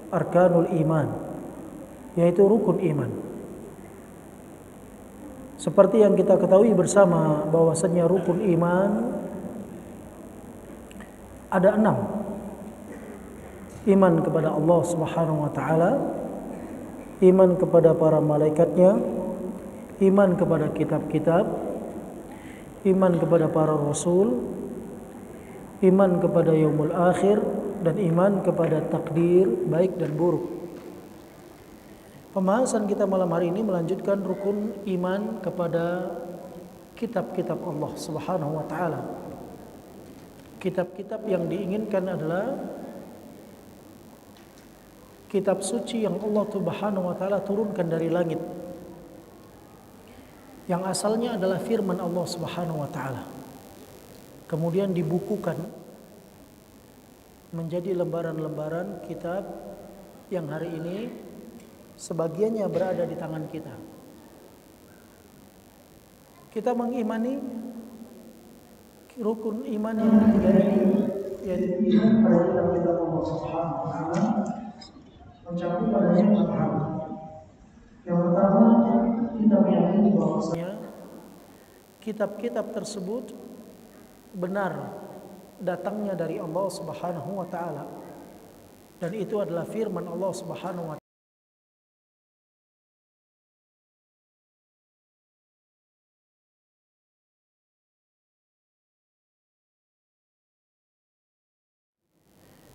arkanul iman, yaitu rukun iman. Seperti yang kita ketahui bersama bahwasanya rukun iman ada 6. Iman kepada Allah Subhanahu wa taala, iman kepada para malaikatnya, iman kepada kitab-kitab, iman kepada para rasul, iman kepada yaumul akhir, dan iman kepada takdir baik dan buruk. Pembahasan kita malam hari ini melanjutkan rukun iman kepada kitab-kitab Allah Subhanahu wa taala. Kitab-kitab yang diinginkan adalah kitab suci yang Allah Subhanahu wa taala turunkan dari langit, yang asalnya adalah firman Allah Subhanahu wa taala, kemudian dibukukan menjadi lembaran-lembaran kitab yang hari ini sebagiannya berada di tangan kita. Kita mengimani rukun iman yang ketiga ini, yaitu iman pada kitab-kitab Allah Subhanahu wa taala, mencakup padanya 4 hal. Yang pertama, kita meyakini bahwasanya kitab-kitab tersebut benar datangnya dari Allah Subhanahu wa taala, dan itu adalah firman Allah Subhanahu wa taala.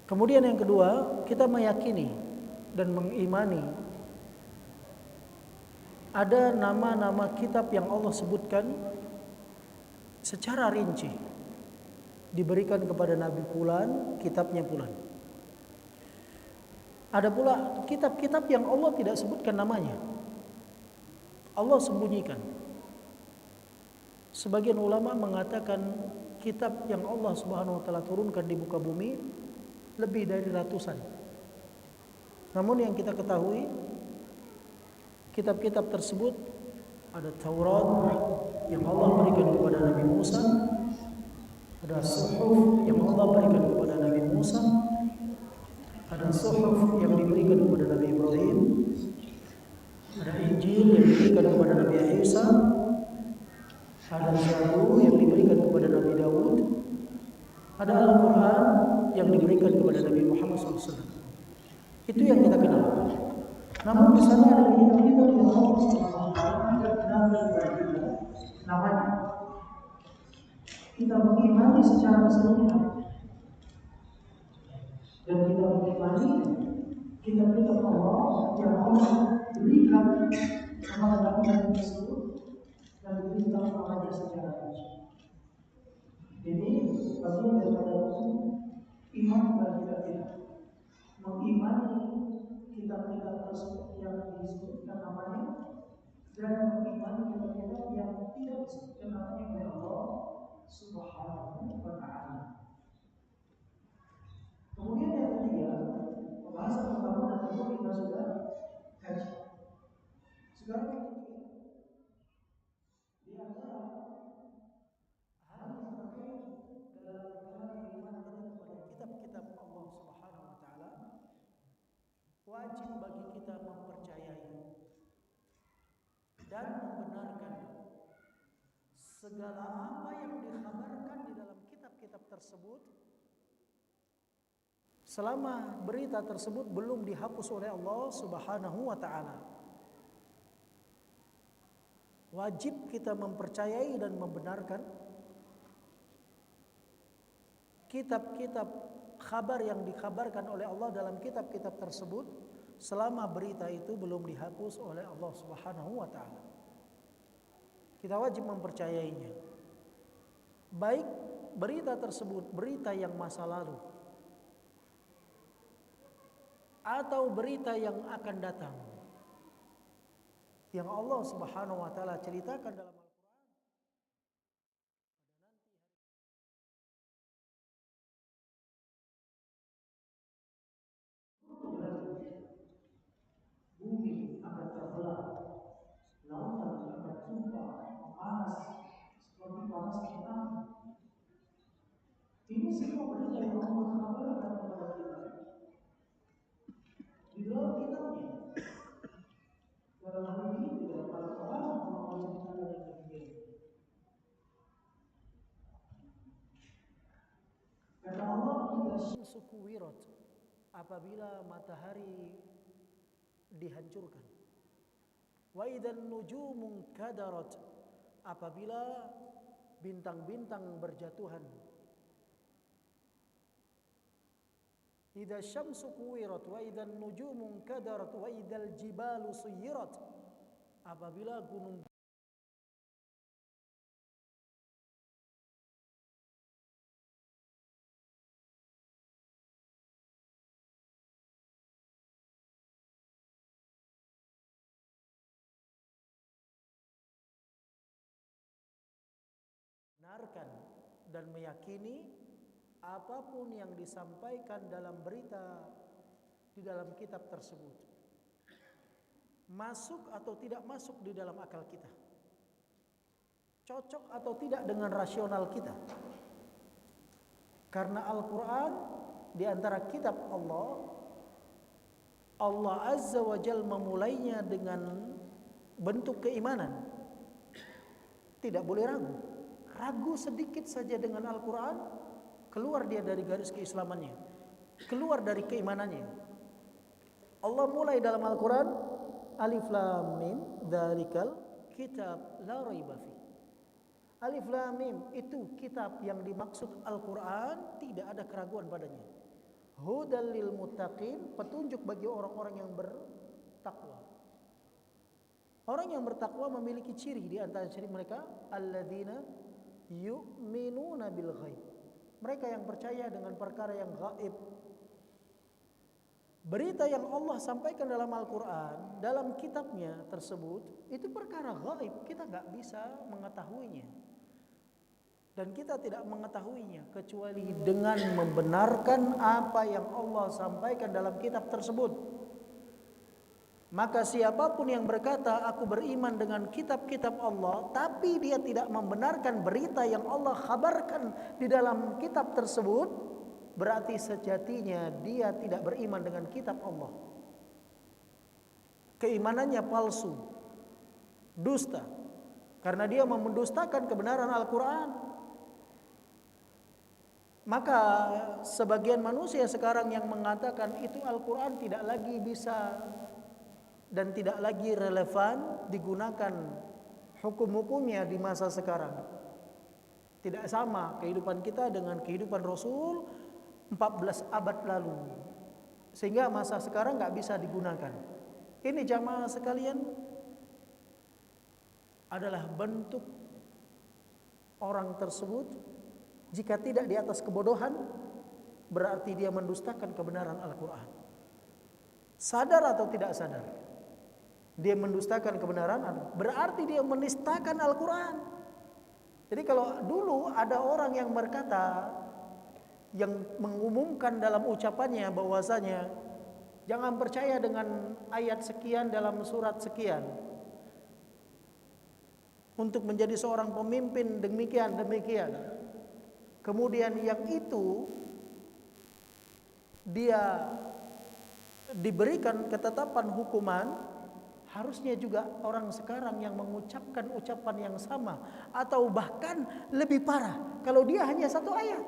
Kemudian yang kedua, kita meyakini dan mengimani ada nama-nama kitab yang Allah sebutkan secara rinci, diberikan kepada Nabi fulan, kitabnya fulan. Ada pula kitab-kitab yang Allah tidak sebutkan namanya, Allah sembunyikan. Sebagian ulama mengatakan kitab yang Allah Subhanahu wa taala turunkan di muka bumi lebih dari ratusan. Namun yang kita ketahui, kitab-kitab tersebut ada Taurat yang Allah berikan kepada Nabi Musa, ada Suhuf yang Allah berikan kepada Nabi Musa, ada Suhuf yang diberikan kepada Nabi Ibrahim, ada Injil yang diberikan kepada Nabi Isa, ada Zabur yang diberikan kepada Nabi Daud, ada Al-Quran yang diberikan kepada Nabi Muhammad SAW. Itu yang kita kenal. Namun di sana ada kitab-kitab yang Allah SWT namanya. Kita mengimani secara keseluruhan, dan kita mengimani kitab-kitab Allah yang Allah berikan kepada Nabi tersebut dan diberitahu kepada secara langsung. Jadi bagian daripada iman kepada kitab-kitab, mengimani kitab-kitab tersebut yang disebutkan namanya, dan mengimani kitab-kitab yang tidak disebutkan namanya oleh Allah Subhanahu wa taala. Kemudian yang ketiga, pembahasan pertama dan kedua kita sudah kaji. Sekarang yang ketiga, di antara hal yang terkait dalam perkara keimanan kita kepada kitab-kitab Allah Subhanahu wa taala, wajib bagi kita mempercayai dan membenarkan segala apa yang dikhabarkan di dalam kitab-kitab tersebut, selama berita tersebut belum dihapus oleh Allah Subhanahu wa taala. Wajib kita mempercayai dan membenarkan kitab-kitab kabar yang dikabarkan oleh Allah dalam kitab-kitab tersebut selama berita itu belum dihapus oleh Allah Subhanahu wa taala. Kita wajib mempercayainya. Baik berita tersebut berita yang masa lalu atau berita yang akan datang, yang Allah Subhanahu wa taala ceritakan dalam bumi akan terbelah, lautan akan tumpah, panas seperti panasnya api. Ini semua berita yang Allah kabarkan kepada kita sukuwirat, apabila matahari dihancurkan. Wa idzan nujumu kadarat, apabila bintang-bintang berjatuhan. Idza syamsu kuwirat wa idzan nujumu kadarat wa idzal jibalu suyirat, apabila gunung benarkan dan meyakini apapun yang disampaikan dalam berita di dalam kitab tersebut, masuk atau tidak masuk di dalam akal kita, cocok atau tidak dengan rasional kita. Karena Al-Quran di antara kitab Allah, Allah Azza wa Jal memulainya dengan bentuk keimanan. Tidak boleh ragu. Ragu sedikit saja dengan Al-Quran, keluar dia dari garis keislamannya, keluar dari keimanannya. Allah mulai dalam Al-Quran, Alif Lam Mim, dzalikal kitab la raiba fi. Alif Lam Mim itu kitab yang dimaksud Al-Quran, tidak ada keraguan padanya. Hudal lil muttaqin, petunjuk bagi orang-orang yang bertakwa. Orang yang bertakwa memiliki ciri, di antara ciri mereka alladzina yu'minuna bil ghaib. Mereka yang percaya dengan perkara yang gaib. Berita yang Allah sampaikan dalam Al-Quran, dalam kitabnya tersebut, itu perkara gaib. Kita gak bisa mengetahuinya. Dan kita tidak mengetahuinya kecuali dengan membenarkan apa yang Allah sampaikan dalam kitab tersebut. Maka siapapun yang berkata aku beriman dengan kitab-kitab Allah, tapi dia tidak membenarkan berita yang Allah kabarkan di dalam kitab tersebut, berarti sejatinya dia tidak beriman dengan kitab Allah. Keimanannya palsu, dusta, karena dia mendustakan kebenaran Al-Quran. Maka sebagian manusia sekarang yang mengatakan itu Al-Quran tidak lagi bisa dan tidak lagi relevan digunakan hukum-hukumnya di masa sekarang. Tidak sama kehidupan kita dengan kehidupan Rasul 14 abad lalu, sehingga masa sekarang gak bisa digunakan. Ini jamaah sekalian adalah bentuk orang tersebut, jika tidak di atas kebodohan, berarti dia mendustakan kebenaran Al-Quran. Sadar atau tidak sadar, dia mendustakan kebenaran, berarti dia menistakan Al-Quran. Jadi kalau dulu ada orang yang berkata, yang mengumumkan dalam ucapannya bahwasanya jangan percaya dengan ayat sekian dalam surat sekian, untuk menjadi seorang pemimpin demikian. Kemudian yang itu dia diberikan ketetapan hukuman, harusnya juga orang sekarang yang mengucapkan ucapan yang sama atau bahkan lebih parah kalau dia hanya satu ayat.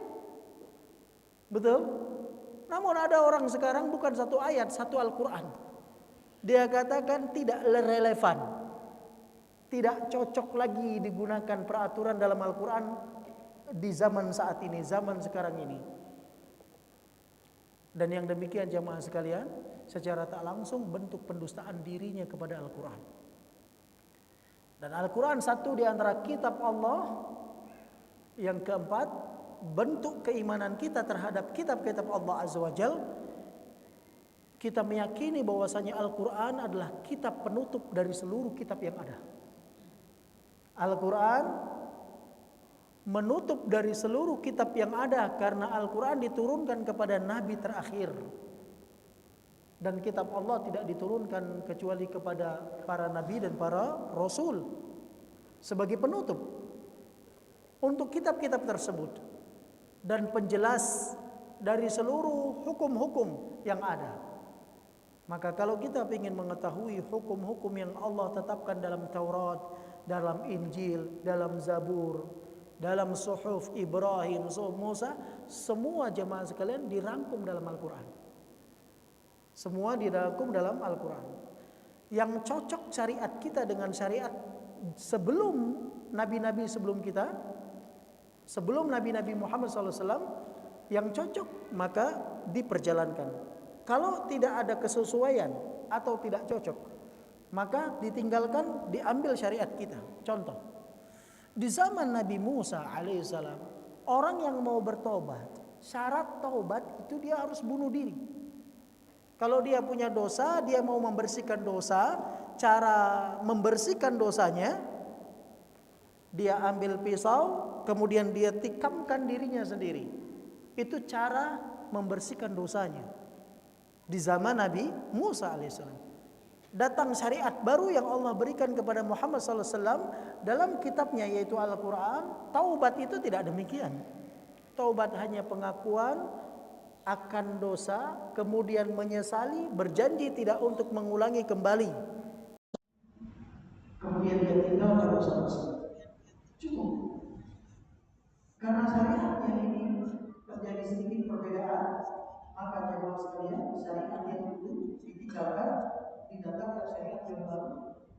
Betul? Namun ada orang sekarang bukan satu ayat, satu Al-Quran. Dia katakan tidak relevan, tidak cocok lagi digunakan peraturan dalam Al-Quran di zaman saat ini, zaman sekarang ini. Dan yang demikian jamaah sekalian, secara tak langsung bentuk pendustaan dirinya kepada Al-Quran. Dan Al-Quran satu di antara kitab Allah. Yang keempat, bentuk keimanan kita terhadap kitab-kitab Allah Azza wa Jal, kita meyakini bahwasanya Al-Quran adalah kitab penutup dari seluruh kitab yang ada. Al-Quran menutup dari seluruh kitab yang ada, karena Al-Quran diturunkan kepada Nabi terakhir. Dan kitab Allah tidak diturunkan kecuali kepada para Nabi dan para Rasul sebagai penutup untuk kitab-kitab tersebut dan penjelas dari seluruh hukum-hukum yang ada. Maka kalau kita ingin mengetahui hukum-hukum yang Allah tetapkan dalam Taurat, dalam Injil, dalam Zabur, dalam suhuf Ibrahim, suhuf Musa, semua jemaah sekalian dirangkum dalam Al-Quran. Semua dirangkum dalam Al-Quran. Yang cocok syariat kita dengan syariat sebelum nabi-nabi sebelum kita, sebelum nabi-nabi Muhammad SAW, yang cocok maka diperjalankan. Kalau tidak ada kesesuaian atau tidak cocok, maka ditinggalkan, diambil syariat kita. Contoh, di zaman Nabi Musa alaihissalam, orang yang mau bertobat, syarat taubat itu dia harus bunuh diri. Kalau dia punya dosa, dia mau membersihkan dosa, cara membersihkan dosanya, dia ambil pisau, kemudian dia tikamkan dirinya sendiri. Itu cara membersihkan dosanya. Di zaman Nabi Musa alaihissalam, datang syariat baru yang Allah berikan kepada Muhammad SAW dalam kitabnya, yaitu Al-Quran. Taubat itu tidak demikian. Taubat hanya pengakuan akan dosa, kemudian menyesali, berjanji tidak untuk mengulangi kembali, kemudian dia tinggalkan dosa-dosa. Cukup. Karena syariat yang ini terjadi sedikit perbedaan, maka jemaah sekalian, syariat yang dulu ditinggalkan, didatangkan syariat yang baru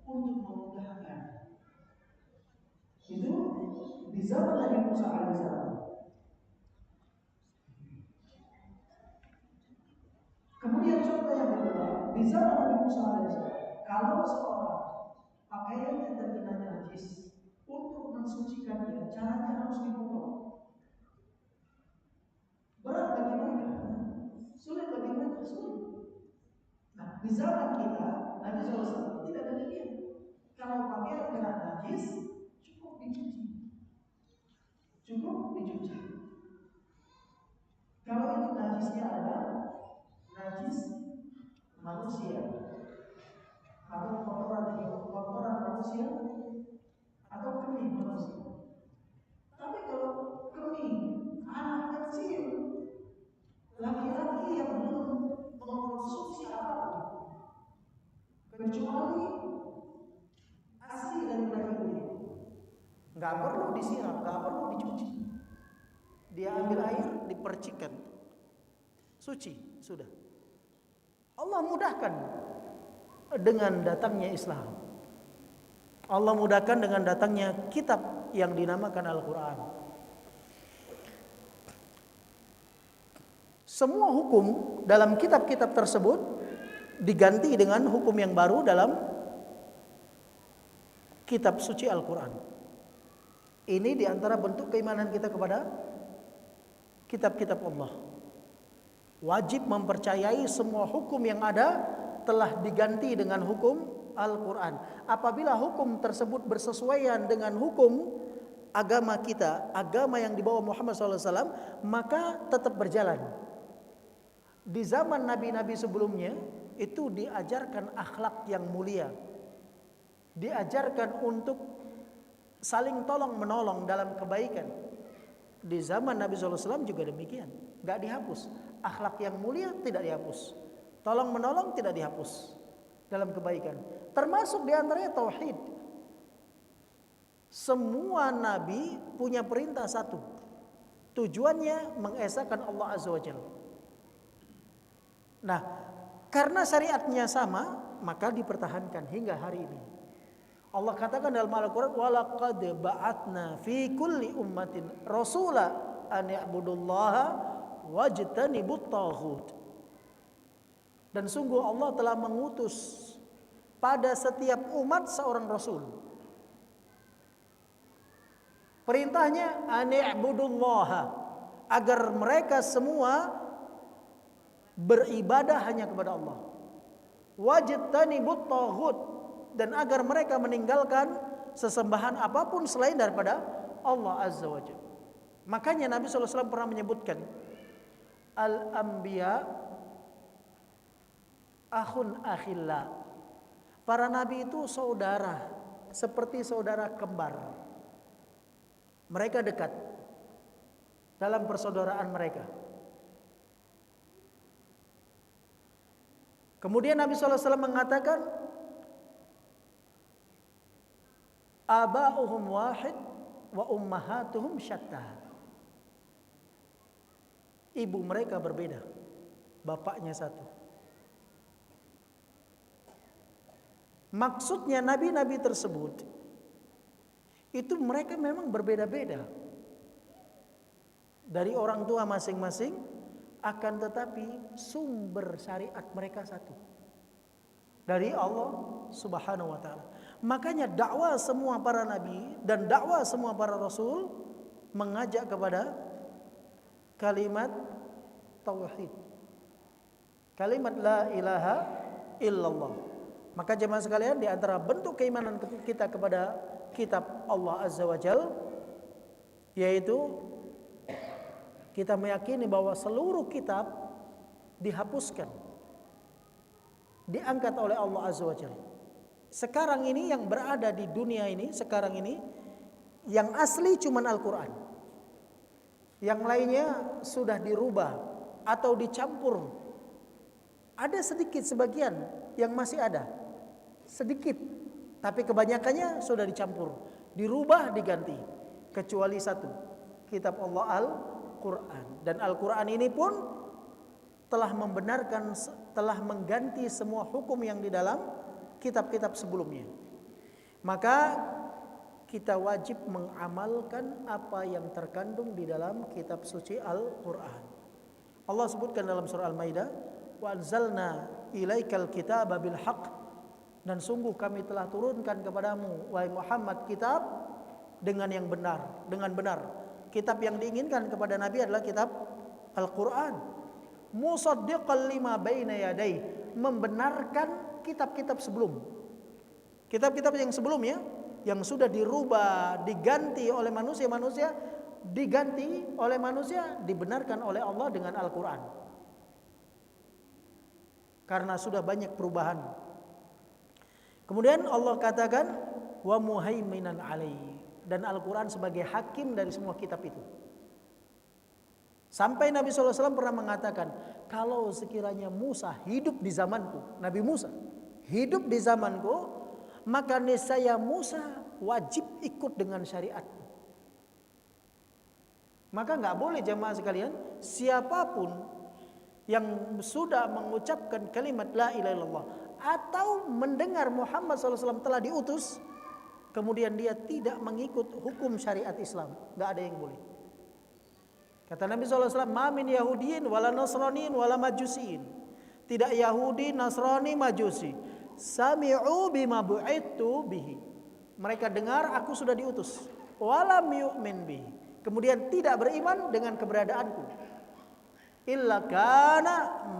untuk memudahkan. Itu di zaman Nabi Musa alaihissalam. Kemudian contoh yang kedua, di zaman Nabi Musa alaihissalam, kalau seorang pakaiannya terkena najis, untuk mensucikannya caranya harus dipotong. Berat bagi mereka, sulit bagi mereka, sulit. Nah, di zaman kita, Nabi SAW tidak demikian. Kalau pakaian kena najis, cukup dicuci. Cukup dicuci. Kalau itu najisnya adalah najis manusia, atau kotoran manusia, atau kemih manusia. Tapi kalau kemih anak kecil, laki-laki yang belum mengkonsumsi apa-apa kecuali asli daripada ibunya, nggak perlu disiram, nggak perlu dicuci. Dia ambil air, dipercikkan, suci, sudah. Allah mudahkan dengan datangnya Islam. Allah mudahkan dengan datangnya kitab yang dinamakan Al-Quran. Semua hukum dalam kitab-kitab tersebut diganti dengan hukum yang baru dalam kitab suci Al-Quran. Ini diantara bentuk keimanan kita kepada kitab-kitab Allah. Wajib mempercayai semua hukum yang ada telah diganti dengan hukum Al-Quran. Apabila hukum tersebut bersesuaian dengan hukum agama kita, agama yang dibawa Muhammad SAW, maka tetap berjalan. Di zaman nabi-nabi sebelumnya itu diajarkan akhlak yang mulia, diajarkan untuk saling tolong menolong dalam kebaikan. Di zaman Nabi SAW juga demikian, gak dihapus. Akhlak yang mulia tidak dihapus, tolong menolong tidak dihapus dalam kebaikan. Termasuk diantaranya tauhid. Semua nabi punya perintah satu, tujuannya mengesahkan Allah Azza wa Jalla. Nah, karena syariatnya sama, maka dipertahankan hingga hari ini. Allah katakan dalam Al-Quran, walaqad ba'atna fi kulli ummatin rasula an ya'budullaha wajtanibut taghut. Dan sungguh Allah telah mengutus pada setiap umat seorang rasul. Perintahnya an ya'budullaha, agar mereka semua beribadah hanya kepada Allah. Wajtanibut taghut, dan agar mereka meninggalkan sesembahan apapun selain daripada Allah Azza wa Jalla. Makanya Nabi SAW pernah menyebutkan, al-anbiya akhun akhillah. Para nabi itu saudara, seperti saudara kembar. Mereka dekat dalam persaudaraan mereka. Kemudian Nabi SAW mengatakan, aba'uhum wahid wa ummahatuhum syatta. Ibu mereka berbeda, bapaknya satu. Maksudnya nabi-nabi tersebut itu mereka memang berbeda-beda dari orang tua masing-masing, akan tetapi sumber syariat mereka satu, dari Allah Subhanahu wa taala. Makanya dakwah semua para nabi dan dakwah semua para rasul mengajak kepada kalimat tauhid, kalimat la ilaha illallah. Maka jemaah sekalian, di antara bentuk keimanan kita kepada kitab Allah Azza wa Jalla, yaitu kita meyakini bahwa seluruh kitab dihapuskan, diangkat oleh Allah Azza wa Jalla. Sekarang ini yang berada di dunia ini, sekarang ini yang asli cuman Al-Quran. Yang lainnya sudah dirubah atau dicampur. Ada sedikit sebagian yang masih ada, sedikit, tapi kebanyakannya sudah dicampur, dirubah, diganti, kecuali satu, kitab Allah Al-Quran. Dan Al-Quran ini pun telah membenarkan, telah mengganti semua hukum yang di dalam kitab-kitab sebelumnya. Maka kita wajib mengamalkan apa yang terkandung di dalam kitab suci Al-Quran. Allah sebutkan dalam surah Al-Maidah, wa anzalna ilaikal kitaba bil haqq, dan sungguh kami telah turunkan kepadamu wahai Muhammad kitab dengan yang benar, dengan benar. Kitab yang diinginkan kepada Nabi adalah kitab Al-Quran. Musaddiqan lima baina yadayhi, membenarkan kitab-kitab sebelum. Kitab-kitab yang sebelumnya yang sudah dirubah, diganti oleh manusia-manusia, diganti oleh manusia, dibenarkan oleh Allah dengan Al-Quran. Karena sudah banyak perubahan. Kemudian Allah katakan wa muhaiminan alaihi, dan Al-Quran sebagai hakim dari semua kitab itu. Sampai Nabi SAW pernah mengatakan, kalau sekiranya Musa hidup di zamanku, Nabi Musa hidup di zamanku, maka niscaya Musa wajib ikut dengan syariatku. Maka nggak boleh jemaah sekalian, siapapun yang sudah mengucapkan kalimat la ilaha illallah atau mendengar Muhammad SAW telah diutus, kemudian dia tidak mengikut hukum syariat Islam, nggak ada yang boleh. Kata Nabi SAW, ma min yahudiyin wala nasraniin wala majusiin, tidak Yahudi, Nasrani, Majusi, sami'u bima bu'ittu bihi, mereka dengar aku sudah diutus, walam yu'min bihi, kemudian tidak beriman dengan keberadaanku, illa kana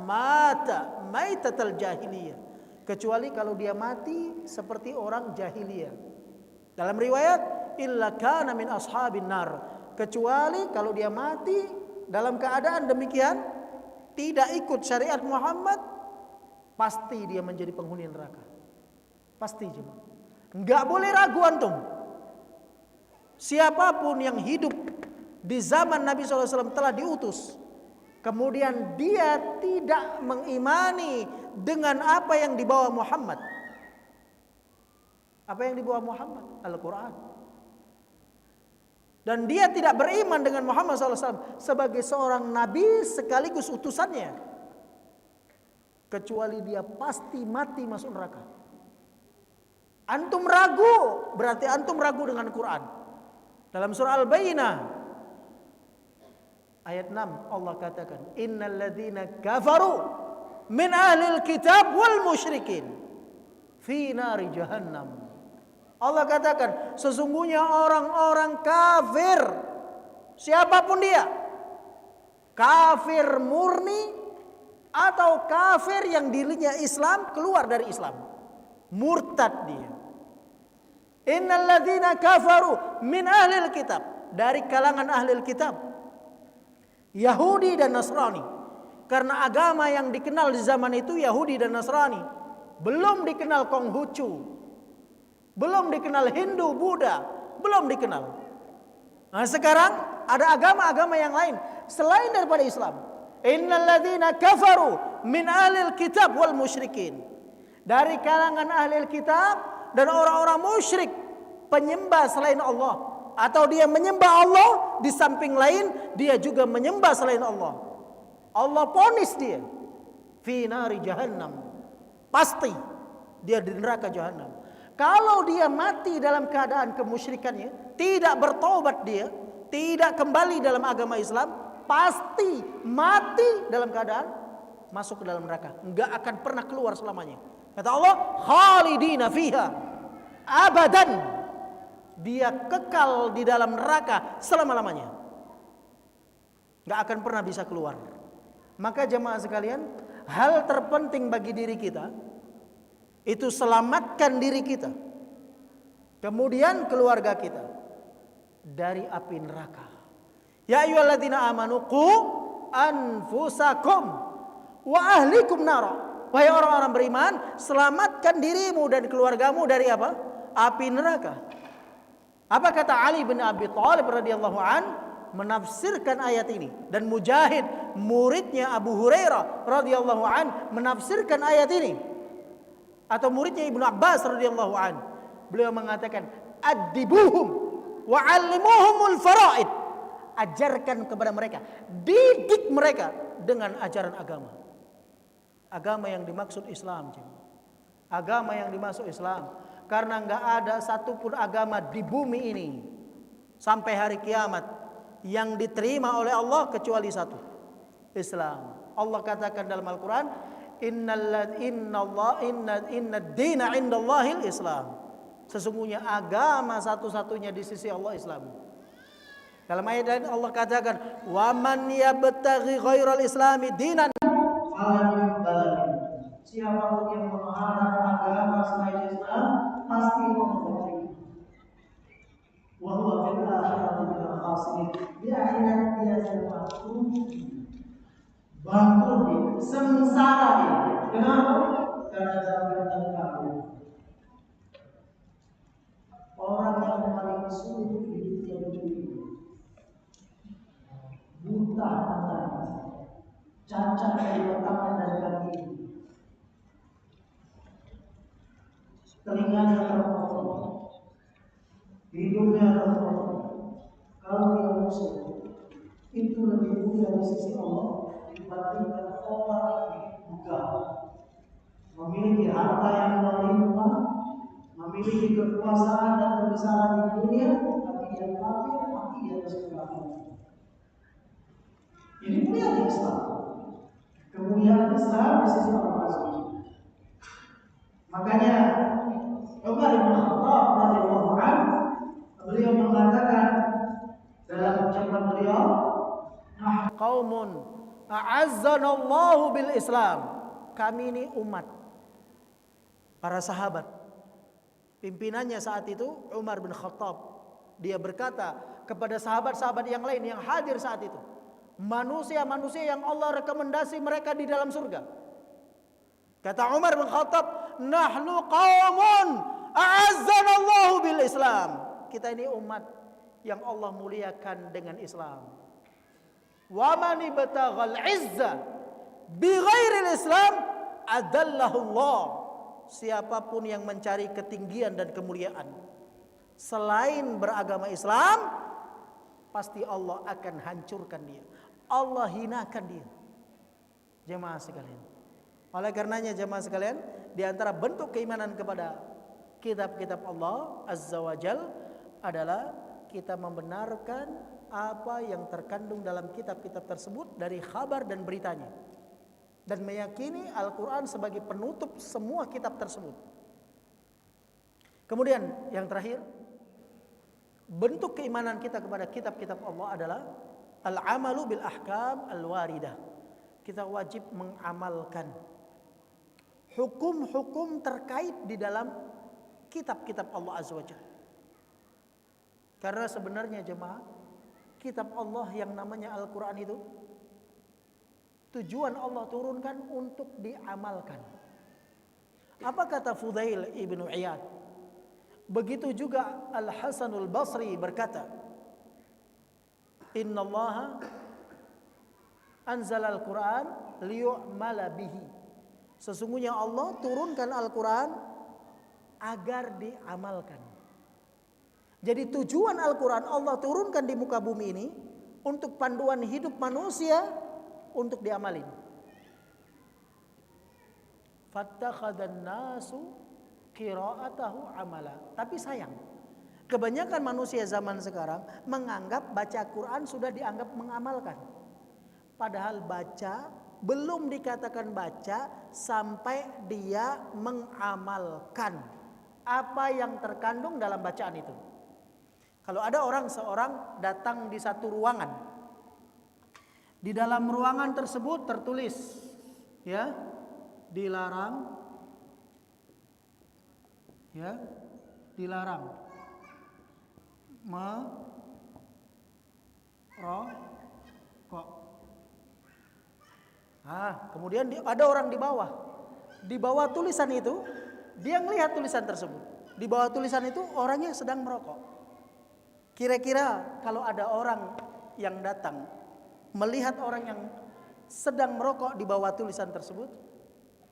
mata maitatal jahiliyah, kecuali kalau dia mati seperti orang jahiliyah. Dalam riwayat illa kana min ashabin nar, kecuali kalau dia mati dalam keadaan demikian, tidak ikut syariat Muhammad, pasti dia menjadi penghuni neraka. Pasti jemaah. Enggak boleh ragu antum. Siapapun yang hidup di zaman Nabi SAW telah diutus, kemudian dia tidak mengimani dengan apa yang dibawa Muhammad. Apa yang dibawa Muhammad? Al-Quran. Dan dia tidak beriman dengan Muhammad SAW sebagai seorang nabi sekaligus utusannya, kecuali dia pasti mati masuk neraka. Antum ragu, berarti antum ragu dengan Quran. Dalam surah Al-Bayyinah ayat 6 Allah katakan, innal ladzina kafaru min ahlil kitab wal musyrikin fi nari jahannam. Allah katakan, sesungguhnya orang-orang kafir, siapapun dia, kafir murni atau kafir yang dirinya Islam keluar dari Islam, murtad dia. Innal ladzina kafaru min ahlil kitab, dari kalangan ahlil kitab, Yahudi dan Nasrani. Karena agama yang dikenal di zaman itu Yahudi dan Nasrani, belum dikenal Konghucu, belum dikenal Hindu, Buddha, belum dikenal. Nah, sekarang ada agama-agama yang lain selain daripada Islam. Innal ladzina kafaru min ahlil kitab wal musyrikin, dari kalangan ahlil kitab dan orang-orang musyrik, penyembah selain Allah. atau dia menyembah Allah, di samping lain dia juga menyembah selain Allah. Allah ponis dia fi nari jahannam, pasti dia di neraka jahannam. Kalau dia mati dalam keadaan kemusyrikannya, tidak bertobat dia, tidak kembali dalam agama Islam, pasti mati dalam keadaan masuk ke dalam neraka, enggak akan pernah keluar selamanya. Kata Allah, khalidina fiha abadan, dia kekal di dalam neraka selama-lamanya, enggak akan pernah bisa keluar. Maka jemaah sekalian, hal terpenting bagi diri kita itu selamatkan diri kita, kemudian keluarga kita dari api neraka. Ya ayyuhalladzina amanu qu anfusakum wa ahlikum nara. Wahai orang-orang beriman, selamatkan dirimu dan keluargamu dari apa? Api neraka. Apa kata Ali bin Abi Thalib radhiyallahu an menafsirkan ayat ini, dan Mujahid muridnya Abu Hurairah radhiyallahu an menafsirkan ayat ini, atau muridnya Ibnu Abbas radhiyallahu an, beliau mengatakan adibuhum wa 'allimuhumul faraid, ajarkan kepada mereka, didik mereka dengan ajaran agama. Agama yang dimaksud Islam, agama yang dimaksud Islam, karena enggak ada satupun agama di bumi ini sampai hari kiamat yang diterima oleh Allah kecuali satu, Islam. Allah katakan dalam Al-Quran, inna dina indallahil Islam. Sesungguhnya agama satu-satunya di sisi Allah Islam. Dalam ayat lain Allah katakan, wa man yabtaghi ghairal islami dinan falan yuqbal. Siapapun yang mengharap agama selain Islam pasti Allah menerima. Wa huwa fil akhirati minal khasirin. Di akhirat dia bangkrut dia, sengsara dia. Kenapa? Karena jabatan kamu. Orang yang paling sulit di dunia ini, buta mata, cacat kedua tangan dan kaki, telinganya terpotong, hidungnya terpotong. Kalau dia musuh, itu lebih mulia di sisi Allah dibandingkan orang yang buta, memiliki harta yang melimpah, memiliki kekuasaan dan kebesaran di dunia, tapi dia kafir, mati di atas kekafiran. Ini mulia di Islam. Kemuliaan Islam di sisi Allah SWT. Makanya Umar bin Khattab radhiyallahu anhu, beliau mengatakan dalam ucapan beliau, "Nahnu qaumun a'azzanallahu bil Islam." Kami ini umat, para sahabat. Pimpinannya saat itu Umar bin Khattab. Dia berkata kepada sahabat-sahabat yang lain yang hadir saat itu, manusia-manusia yang Allah rekomendasi mereka di dalam surga. Kata Umar bin Khattab, "Nahnu qaumun a'azzanallahu bil Islam." Kita ini umat yang Allah muliakan dengan Islam. Wa man ibtaghal 'izza bi ghairil Islam adallahu Allah. Siapapun yang mencari ketinggian dan kemuliaan selain beragama Islam, pasti Allah akan hancurkan dia, Allah hinakan dia. Jemaah sekalian, oleh karenanya jemaah sekalian, di antara bentuk keimanan kepada kitab-kitab Allah Azza wa Jal adalah kita membenarkan apa yang terkandung dalam kitab-kitab tersebut dari kabar dan beritanya, dan meyakini Al-Quran sebagai penutup semua kitab tersebut. Kemudian yang terakhir, bentuk keimanan kita kepada kitab-kitab Allah adalah al-amalu bil ahkam al-waridah. Kita wajib mengamalkan hukum-hukum terkait di dalam kitab-kitab Allah Azza wa Jalla. Karena sebenarnya jemaah, kitab Allah yang namanya Al-Quran itu tujuan Allah turunkan untuk diamalkan. Apa kata Fudail ibnu Iyad? Begitu juga Al-Hasanul Basri berkata, Inna Allah anzala al-Quran liyu'mala bihi. Sesungguhnya Allah turunkan Al-Quran agar diamalkan. Jadi tujuan Al-Quran Allah turunkan di muka bumi ini untuk panduan hidup manusia untuk diamalin. Fattakhadan nasu qira'atahu amala. Tapi sayang, kebanyakan manusia zaman sekarang menganggap baca Quran sudah dianggap mengamalkan. Padahal baca belum dikatakan baca sampai dia mengamalkan apa yang terkandung dalam bacaan itu. Kalau ada seorang datang di satu ruangan, di dalam ruangan tersebut tertulis, ya, dilarang, ya, dilarang merokok. Kemudian ada orang di bawah tulisan itu, dia melihat tulisan tersebut. Di bawah tulisan itu orangnya sedang merokok. Kira-kira kalau ada orang yang datang melihat orang yang sedang merokok di bawah tulisan tersebut,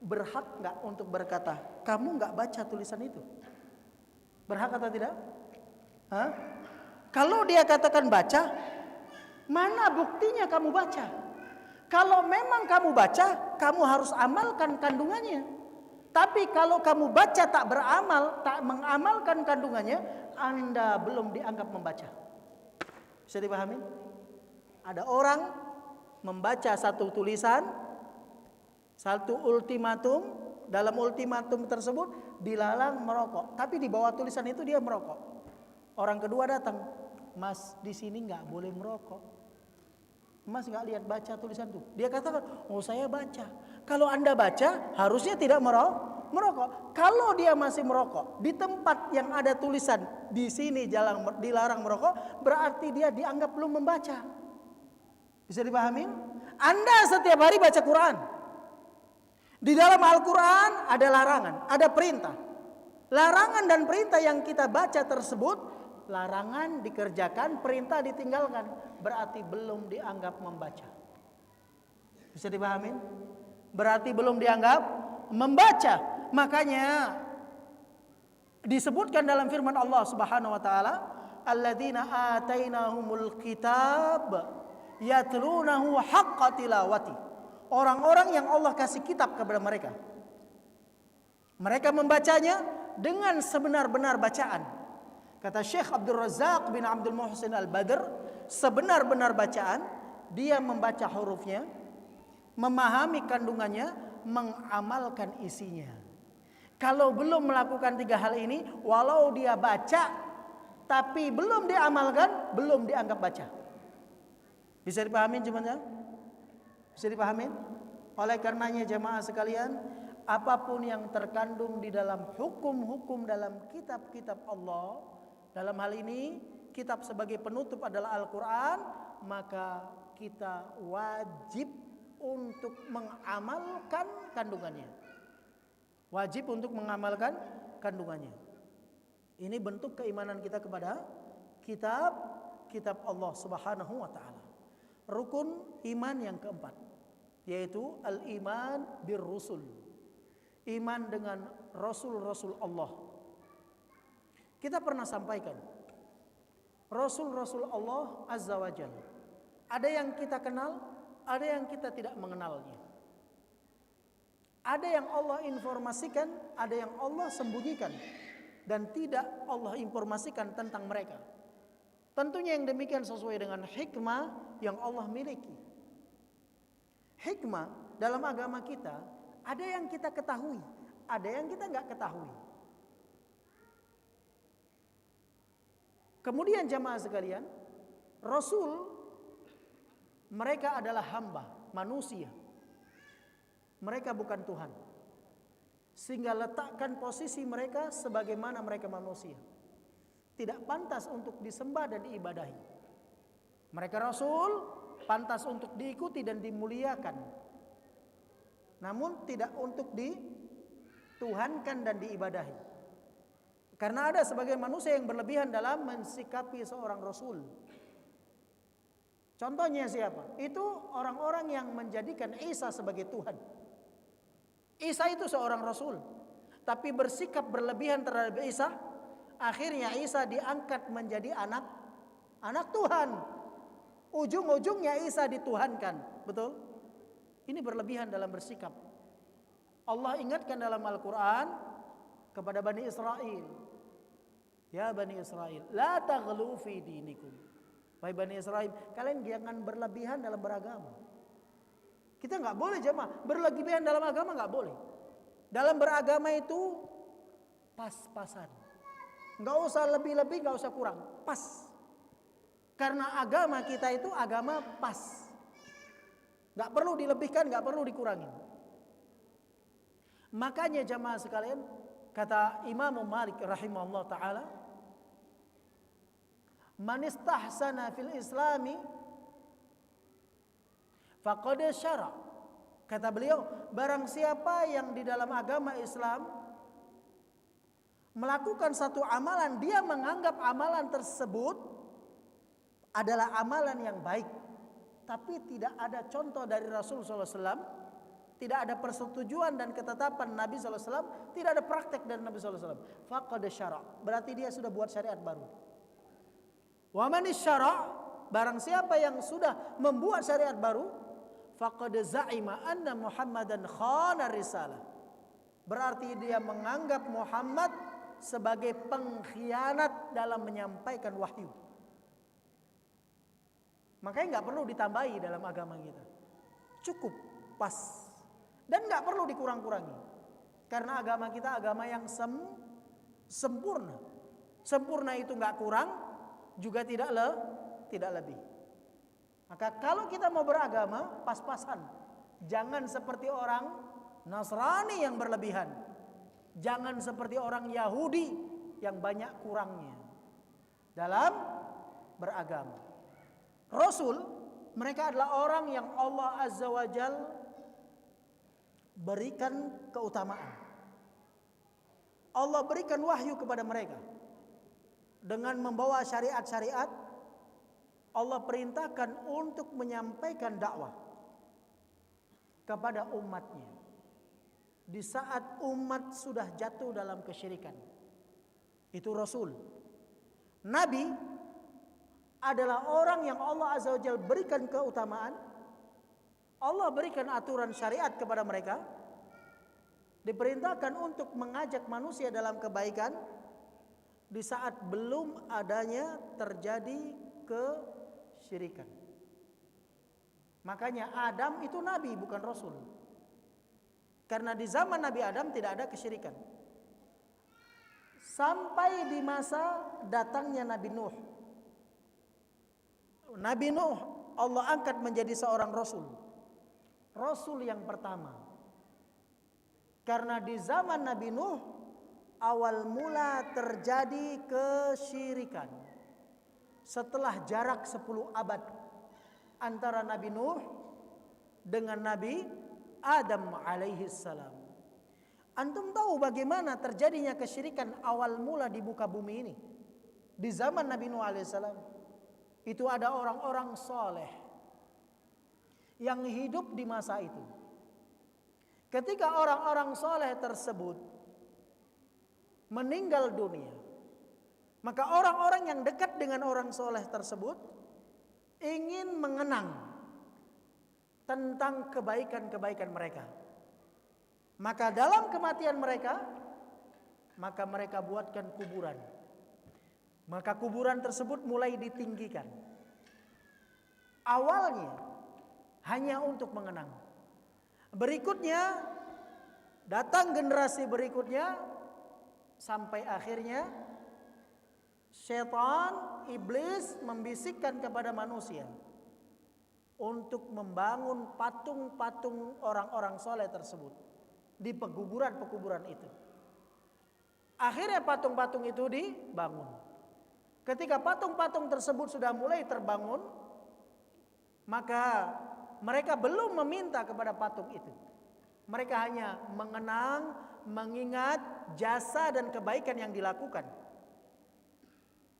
berhak nggak untuk berkata, kamu nggak baca tulisan itu? Berhak atau tidak? Kalau dia katakan baca, mana buktinya kamu baca? Kalau memang kamu baca, kamu harus amalkan kandungannya. Tapi kalau kamu baca tak beramal, tak mengamalkan kandungannya, Anda belum dianggap membaca. Bisa dipahami? Ada orang membaca satu tulisan, satu ultimatum, dalam ultimatum tersebut dilarang merokok, tapi di bawah tulisan itu dia merokok. Orang kedua datang, Mas, di sini nggak boleh merokok. Mas nggak lihat baca tulisan itu? Dia katakan, oh saya baca. Kalau Anda baca, harusnya tidak merokok. Kalau dia masih merokok di tempat yang ada tulisan di sini dilarang merokok, berarti dia dianggap belum membaca. Bisa dipahami? Anda setiap hari baca Quran. Di dalam Al-Quran ada larangan, ada perintah. Larangan dan perintah yang kita baca tersebut, larangan dikerjakan, perintah ditinggalkan, berarti belum dianggap membaca. Bisa dipahami? Berarti belum dianggap membaca. Makanya disebutkan dalam firman Allah Subhanahu wa taala, alladzina atainahumul kitab yatlunahu haqqa tilawati. Orang-orang yang Allah kasih kitab kepada mereka, mereka membacanya dengan sebenar-benar bacaan. Kata Syekh Abdul Razak bin Abdul Muhsin Al-Badr, sebenar-benar bacaan, dia membaca hurufnya, memahami kandungannya, mengamalkan isinya. Kalau belum melakukan 3 hal ini, walau dia baca tapi belum diamalkan, belum dianggap baca. Bisa dipahami jemaah? Bisa dipahami? Oleh karenanya jemaah sekalian, apapun yang terkandung di dalam hukum-hukum dalam kitab-kitab Allah, dalam hal ini kitab sebagai penutup adalah Al-Quran, maka kita wajib untuk mengamalkan kandungannya. Wajib untuk mengamalkan kandungannya. Ini bentuk keimanan kita kepada kitab Allah Subhanahu wa taala. Rukun iman yang keempat, yaitu al-iman bir-rusul. Iman dengan rasul-rasul Allah. Kita pernah sampaikan, rasul-rasul Allah Azza wa Jalla, ada yang kita kenal, ada yang kita tidak mengenalnya. Ada yang Allah informasikan, ada yang Allah sembunyikan, dan tidak Allah informasikan tentang mereka. Tentunya yang demikian sesuai dengan hikmah yang Allah miliki. Hikmah dalam agama kita, ada yang kita ketahui, ada yang kita nggak ketahui. Kemudian jamaah sekalian, Rasul mereka adalah hamba, manusia. Mereka bukan Tuhan. Sehingga letakkan posisi mereka sebagaimana mereka manusia. Tidak pantas untuk disembah dan diibadahi. Mereka Rasul, pantas untuk diikuti dan dimuliakan. Namun tidak untuk dituhankan dan diibadahi. Karena ada sebagian manusia yang berlebihan dalam mensikapi seorang Rasul. Contohnya siapa? Itu orang-orang yang menjadikan Isa sebagai Tuhan. Isa itu seorang Rasul, tapi bersikap berlebihan terhadap Isa akhirnya Isa diangkat menjadi anak Tuhan. Ujung-ujungnya Isa dituhankan. Betul? Ini berlebihan dalam bersikap. Allah ingatkan dalam Al-Quran kepada Bani Israel. Ya Bani Israel, la taghlu fi dinikum. Wahai Bani Israel, kalian jangan berlebihan dalam beragama. Kita nggak boleh jemaah berlebihan dalam agama, nggak boleh. Dalam beragama itu pas-pasan. Nggak usah lebih-lebih, nggak usah kurang, pas. Karena agama kita itu agama pas. Nggak perlu dilebihkan, nggak perlu dikurangi. Makanya jemaah sekalian, kata Imam Malik rahimahullah taala, man istahsana fil islami faqad syara. Kata beliau, barang siapa yang di dalam agama Islam melakukan satu amalan, dia menganggap amalan tersebut adalah amalan yang baik, tapi tidak ada contoh dari Rasul SAW, tidak ada persetujuan dan ketetapan Nabi SAW, tidak ada praktek dari Nabi SAW, faqad syara, berarti dia sudah buat syariat baru. Wa man syara', barang siapa yang sudah membuat syariat baru, faqad za'ima anna Muhammadan khana risalah, berarti dia menganggap Muhammad sebagai pengkhianat dalam menyampaikan wahyu. Makanya nggak perlu ditambahi dalam agama kita, cukup pas dan nggak perlu dikurang-kurangi, karena agama kita agama yang sempurna. Sempurna itu nggak kurang, juga tidak lebih. Maka kalau kita mau beragama, pas-pasan. Jangan seperti orang Nasrani yang berlebihan. Jangan seperti orang Yahudi yang banyak kurangnya dalam beragama. Rasul, mereka adalah orang yang Allah Azza wa Jal berikan keutamaan. Allah berikan wahyu kepada mereka. Dengan membawa syariat-syariat, Allah perintahkan untuk menyampaikan dakwah kepada umatnya. Di saat umat sudah jatuh dalam kesyirikan, itu Rasul. Nabi adalah orang yang Allah Azza wa Jalla berikan keutamaan. Allah berikan aturan syariat kepada mereka. Diperintahkan untuk mengajak manusia dalam kebaikan di saat belum adanya terjadi kesyirikan. Makanya Adam itu nabi, bukan rasul. Karena di zaman Nabi Adam tidak ada kesyirikan. Sampai di masa datangnya Nabi Nuh. Nabi Nuh Allah angkat menjadi seorang rasul. Rasul yang pertama. Karena di zaman Nabi Nuh awal mula terjadi kesyirikan. Setelah jarak 10 abad antara Nabi Nuh dengan Nabi Adam alaihi salam. Antum tahu bagaimana terjadinya kesyirikan awal mula di muka bumi ini? Di zaman Nabi Nuh alaihi salam. Itu ada orang-orang soleh yang hidup di masa itu. Ketika orang-orang soleh tersebut meninggal dunia, maka orang-orang yang dekat dengan orang soleh tersebut ingin mengenang tentang kebaikan-kebaikan mereka. Maka dalam kematian mereka, maka mereka buatkan kuburan. Maka kuburan tersebut mulai ditinggikan. Awalnya hanya untuk mengenang. Berikutnya datang generasi berikutnya sampai akhirnya syaitan, iblis membisikkan kepada manusia untuk membangun patung-patung orang-orang soleh tersebut di pekuburan-pekuburan itu. Akhirnya patung-patung itu dibangun. Ketika patung-patung tersebut sudah mulai terbangun, maka mereka belum meminta kepada patung itu. Mereka hanya mengenang, mengingat jasa dan kebaikan yang dilakukan.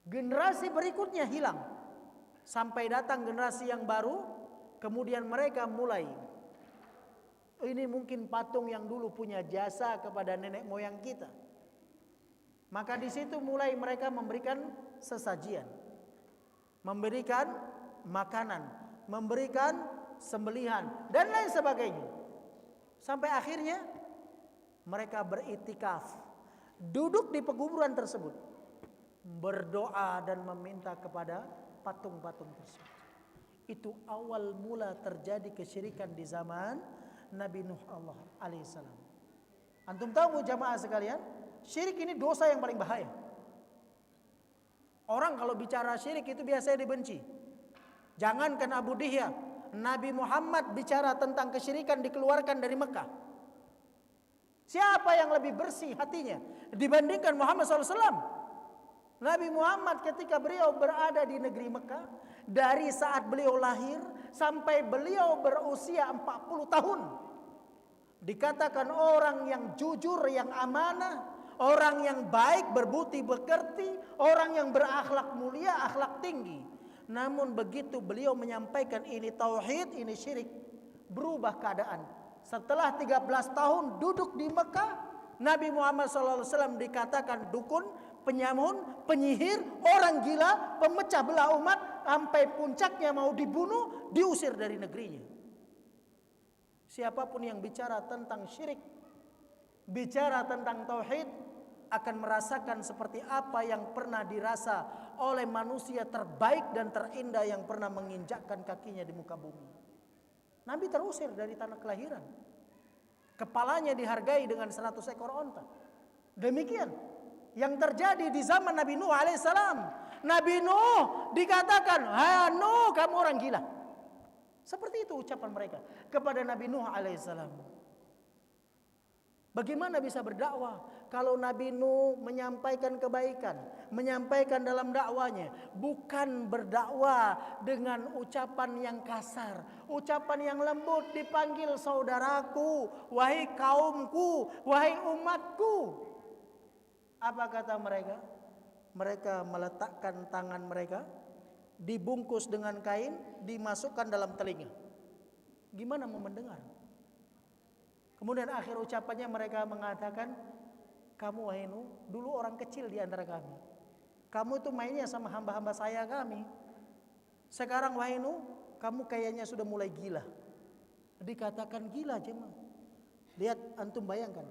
Generasi berikutnya hilang sampai datang generasi yang baru. Kemudian mereka mulai, ini mungkin patung yang dulu punya jasa kepada nenek moyang kita. Maka di situ mulai mereka memberikan sesajian, memberikan makanan, memberikan sembelihan dan lain sebagainya. Sampai akhirnya mereka beriktikaf, duduk di pekuburan tersebut, berdoa dan meminta kepada patung-patung tersebut. Itu awal mula terjadi kesyirikan di zaman Nabi Nuh alaihissalam. Antum tahu jamaah sekalian, syirik ini dosa yang paling bahaya. Orang kalau bicara syirik itu biasanya dibenci. Jangankan Abu Dihya, Nabi Muhammad bicara tentang kesyirikan dikeluarkan dari Mekah. Siapa yang lebih bersih hatinya dibandingkan Muhammad SAW? Nabi Muhammad ketika beliau berada di negeri Mekah, dari saat beliau lahir sampai beliau berusia 40 tahun, dikatakan orang yang jujur, yang amanah, orang yang baik, berbudi pekerti, orang yang berakhlak mulia, akhlak tinggi. Namun begitu beliau menyampaikan ini tauhid, ini syirik, berubah keadaan. Setelah 13 tahun duduk di Mekah, Nabi Muhammad SAW dikatakan dukun, penyamun, penyihir, orang gila, pemecah belah umat, sampai puncaknya mau dibunuh, diusir dari negerinya. Siapapun yang bicara tentang syirik, bicara tentang tauhid, akan merasakan seperti apa yang pernah dirasa oleh manusia terbaik dan terindah yang pernah menginjakkan kakinya di muka bumi. Nabi terusir dari tanah kelahiran, kepalanya dihargai dengan 100 ekor onta. Demikian yang terjadi di zaman Nabi Nuh alaihissalam. Nabi Nuh dikatakan, "Hai Nuh, kamu orang gila." Seperti itu ucapan mereka kepada Nabi Nuh alaihissalam. Bagaimana bisa berdakwah kalau Nabi Nuh menyampaikan kebaikan, menyampaikan dalam dakwanya, bukan berdakwah dengan ucapan yang kasar, ucapan yang lembut, dipanggil saudaraku, wahai kaumku, wahai umatku. Apa kata mereka? Mereka meletakkan tangan mereka, dibungkus dengan kain, dimasukkan dalam telinga. Gimana mau mendengar? Kemudian akhir ucapannya mereka mengatakan, kamu wahai Nuh, dulu orang kecil di antara kami. Kamu itu mainnya sama hamba-hamba saya kami. Sekarang wahai Nuh, kamu kayaknya sudah mulai gila. Dikatakan gila jemaah. Lihat, antum bayangkan.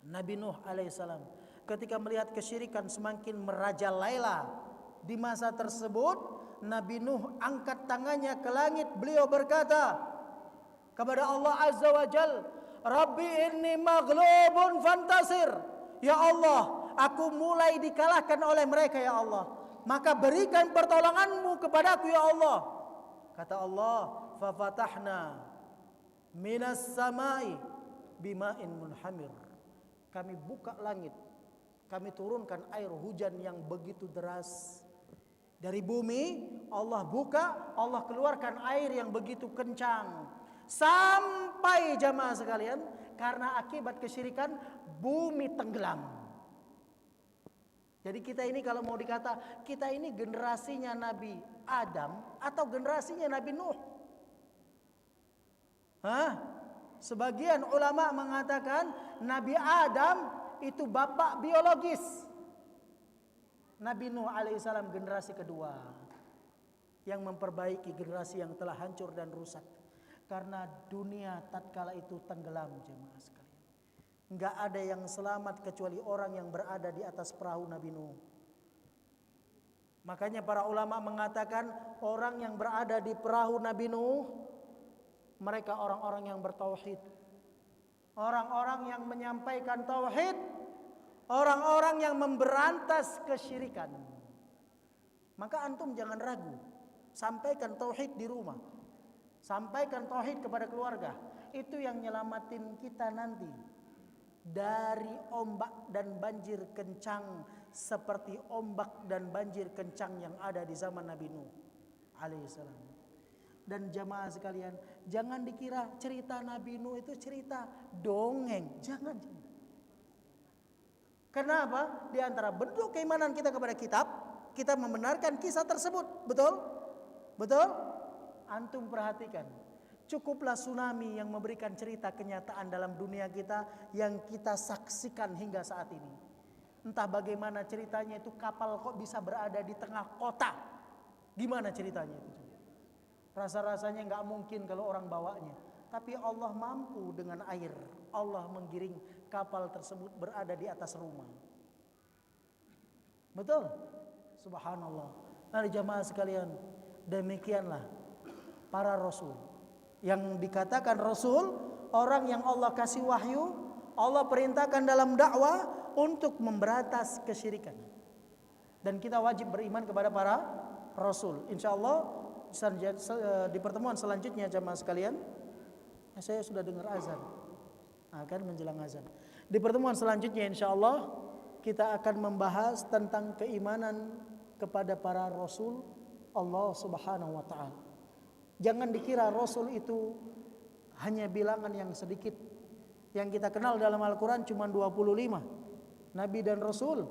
Nabi Nuh alaihissalam ketika melihat kesyirikan semakin merajalela di masa tersebut, Nabi Nuh angkat tangannya ke langit. Beliau berkata kepada Allah Azza wa Jal, Rabbi inni maghlubun fantasir. Ya Allah, aku mulai dikalahkan oleh mereka ya Allah. Maka berikan pertolonganmu kepadaku ya Allah. Kata Allah, fafatahna minas samai bima'in munhamir. Kami buka langit, kami turunkan air hujan yang begitu deras. Dari bumi Allah buka, Allah keluarkan air yang begitu kencang. Sampai jamaah sekalian, karena akibat kesyirikan bumi tenggelam. Jadi kita ini kalau mau dikata, kita ini generasinya Nabi Adam atau generasinya Nabi Nuh? Sebagian ulama mengatakan Nabi Adam itu bapak biologis. Nabi Nuh alaihissalam generasi kedua yang memperbaiki generasi yang telah hancur dan rusak. Karena dunia tatkala itu tenggelam jemaah sekalian. Enggak ada yang selamat kecuali orang yang berada di atas perahu Nabi Nuh. Makanya para ulama mengatakan orang yang berada di perahu Nabi Nuh, mereka orang-orang yang bertauhid. Orang-orang yang menyampaikan tauhid, orang-orang yang memberantas kesyirikan. Maka antum jangan ragu, sampaikan tauhid di rumah. Sampaikan tauhid kepada keluarga. Itu yang nyelamatin kita nanti dari ombak dan banjir kencang seperti ombak dan banjir kencang yang ada di zaman Nabi Nuh alaihissalam. Dan jamaah sekalian, jangan dikira cerita Nabi Nuh itu cerita dongeng. Jangan. Kenapa? Di antara bentuk keimanan kita kepada kitab, kita membenarkan kisah tersebut. Betul? Betul? Antum perhatikan, cukuplah tsunami yang memberikan cerita kenyataan dalam dunia kita yang kita saksikan hingga saat ini. Entah bagaimana ceritanya itu kapal kok bisa berada di tengah kota. Gimana ceritanya itu? Rasa-rasanya nggak mungkin kalau orang bawanya. Tapi Allah mampu dengan air. Allah menggiring kapal tersebut berada di atas rumah. Betul? Subhanallah. Nah jamaah sekalian, demikianlah para rasul. Yang dikatakan rasul, orang yang Allah kasih wahyu, Allah perintahkan dalam dakwah untuk memberantas kesyirikan. Dan kita wajib beriman kepada para rasul. Insyaallah di pertemuan selanjutnya jamaah sekalian, saya sudah dengar azan, akan menjelang azan. Di pertemuan selanjutnya insyaallah kita akan membahas tentang keimanan kepada para rasul Allah Subhanahu wa taala. Jangan dikira rasul itu hanya bilangan yang sedikit. Yang kita kenal dalam Al-Qur'an cuma 25 nabi dan rasul.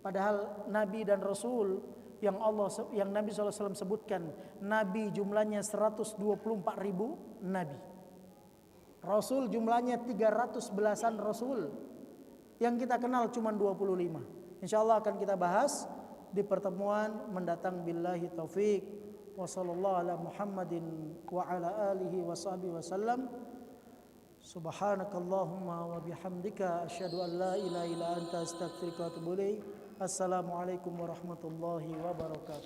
Padahal nabi dan rasul yang Nabi SAW sebutkan, nabi jumlahnya 124.000 nabi. Rasul jumlahnya 300 belasan rasul. Yang kita kenal cuma 25. Insyaallah akan kita bahas di pertemuan mendatang. Billahi taufik. Wa sallallahu ala Muhammadin wa ala alihi wa sahbihi wasallam. Subhanakallahumma wa bihamdika asyhadu an la ilaha illa anta astaghfiruka wa atubu ilaik. Assalamualaikum warahmatullahi wabarakatuh.